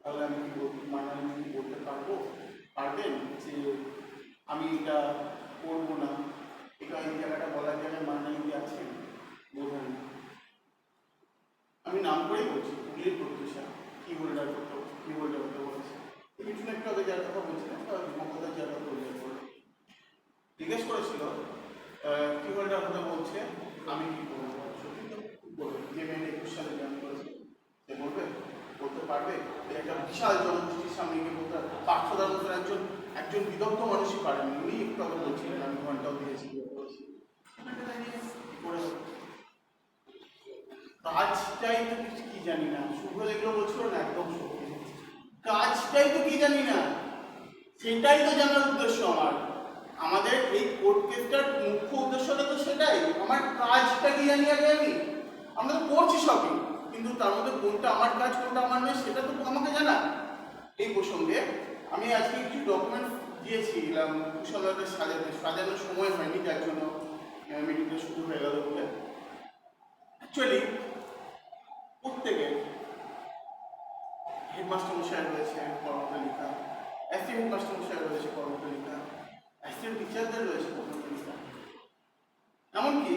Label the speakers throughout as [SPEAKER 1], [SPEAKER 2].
[SPEAKER 1] তাহলে আমি কি মানালি কি বলতে পারবেন যে আমি এটা করবো না, এটা এই জায়গাটা বলার জায়গায় মানালিতে আছেন? বোঝেন না। আমি নাম করেই বলছি, হুগলির প্রত্যুষা কি হোল্ডার করতে বলেছে। কিছু একটু আগে যার কথা বলছিলেন মমতার যার কথা উল্লেখ করে জিজ্ঞেস করেছিল কি হোল্ডার কথা বলছে, আমি কি করবো? সত্যি তো বলবে যে মেয়ে 21 সালে জয়েন করেছে সে বলতে পারবে? একটা বিশাল জনগোষ্ঠীর সামনে গিয়ে বলতে পার্থদার মতো একজন বিদগ্ধ মানুষই পারেন। উনি একটু আগে বলছিলেন, আমি ঘন্টাও দিয়েছি কাজটাই তো কিছু কি জানি না। শুভ যেগুলো বলছিল না একদম সত্যি, কাজটাই তো কি জানি না, সেটাই তো জানার উদ্দেশ্য আমার। আমাদের এই কোর্ট কেসটার মুখ্য উদ্দেশ্যটা তো সেটাই। আমার কাজটা কি জানি আগে আমরা তো করছি সবই, কিন্তু তার মধ্যে কোনটা আমার কাজ কোনটা আমার নয় সেটা তো আমাকে জানা। এই প্রসঙ্গে আমি আজকে কিছু ডকুমেন্টস দিয়েছিলাম কুশলতাকে সাজানোর সময় হয়নি, যার জন্য মিটিংটা শুরু হয়ে গেল বলে। অ্যাকচুয়ালি প্রত্যেকের হেডমাস্টার মশাই রয়েছে কর্মতালিকা, অ্যাসিস্ট্যান্ট হেডমাস্টার মশাই রয়েছে কর্মতালিকা, অ্যাসিস্ট্যান্ট টিচারদের রয়েছে কর্মতালিকা। এমনকি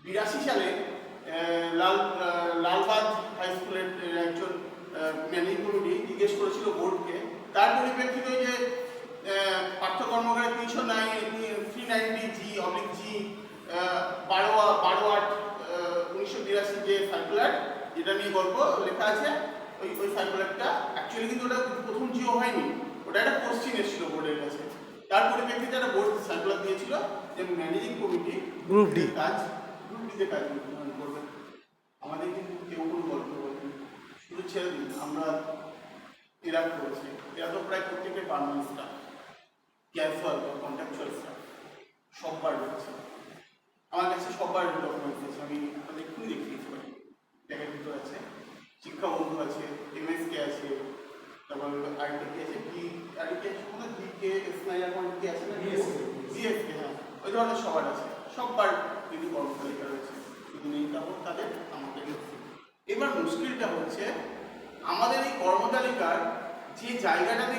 [SPEAKER 1] 82 সালে লালবাগ হাই স্কুলের একজন ম্যানেজিং কমিটি জিজ্ঞেস করেছিল বোর্ডকে, তার পরিপ্রেক্ষিতে যে পাঠ্যকর্মকারে 390G/G 12/8/1982 যে সার্কুলার, যেটা নিয়ে গল্প লেখা আছে, ওই সার্কুলারটা অ্যাকচুয়ালি কিন্তু ওটা প্রথম জিও হয়নি, ওটা একটা কোশ্চিন এসেছিল বোর্ডের কাছে। তার পরিপ্রেক্ষিতে একটা বোর্ড সার্কুলার দিয়েছিল যে ম্যানেজিং কমিটি গ্রুপ ডিতে কাজ করবে। আমাদের কিন্তু কেউ কোনো গল্প বলেনি, শুধু ছেড়ে দিন আমরা এরা করেছে। এরা তো প্রায় প্রত্যেকের পারমানেন্ট স্টাফ, ক্যাজুয়াল বা কন্ট্রাকচুয়াল স্টাফ সববার রয়েছে। আমার কাছে সববার ডকুমেন্টস আছে, আমি আপনাদের এক্ষুনি দেখিয়ে দিতে পারি। ব্যাগের ভিতর আছে, শিক্ষা বন্ধু আছে, MSK আছে, তারপর আইটি আছে, আইটি আছে, কোনো DK স্নাইয়ার কি আছে না, DSK, হ্যাঁ ওই ধরনের সবার আছে, সববার কিন্তু কর্মতালিকা রয়েছে। শুধু নেই তাদের আমাদের। এবার মুশকিলটা হচ্ছে আমাদের এই কর্মতালিকার যে জায়গাটাতে